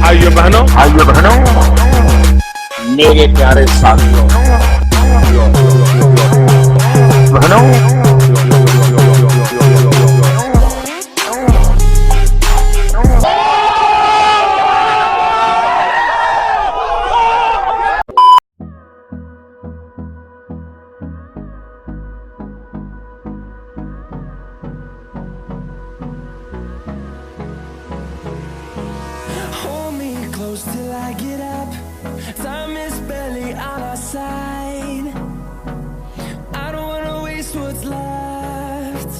भाइयों बहनों, मेरे प्यारे साथियों, बहनों, till I get up. Time is barely on our side. I don't wanna waste what's left.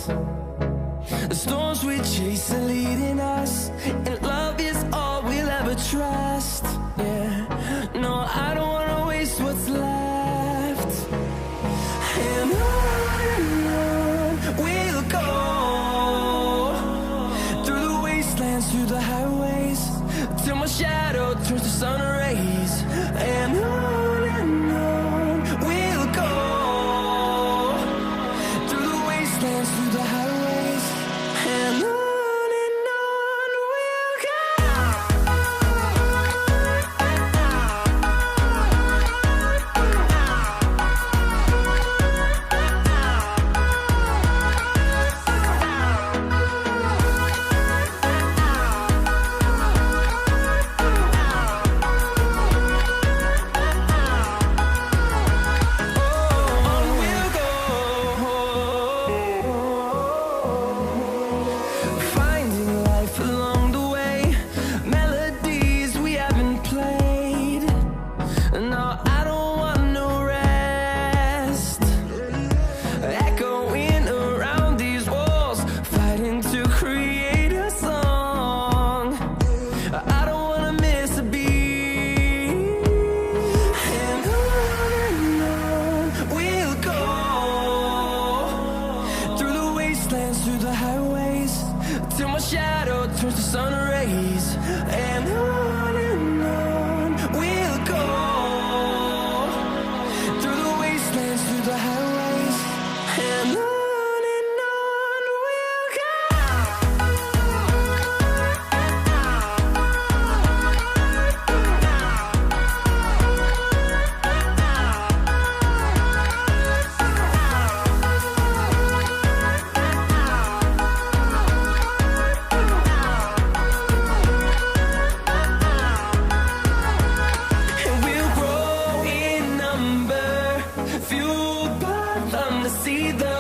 The storms we chase are leading us, and love is all we'll ever trust. Yeah, no, I don't wanna waste what's left. And on we'll go, through the wastelands, through the highways, till my shadow turns to sun rays. And on we'll go, through the wastelands, through the highways. And on we'll go. Through the highways, till my shadow turns to sun rays. And on we'll go, through the wastelands, through the highways. And on we'll go. Fueled by them to see the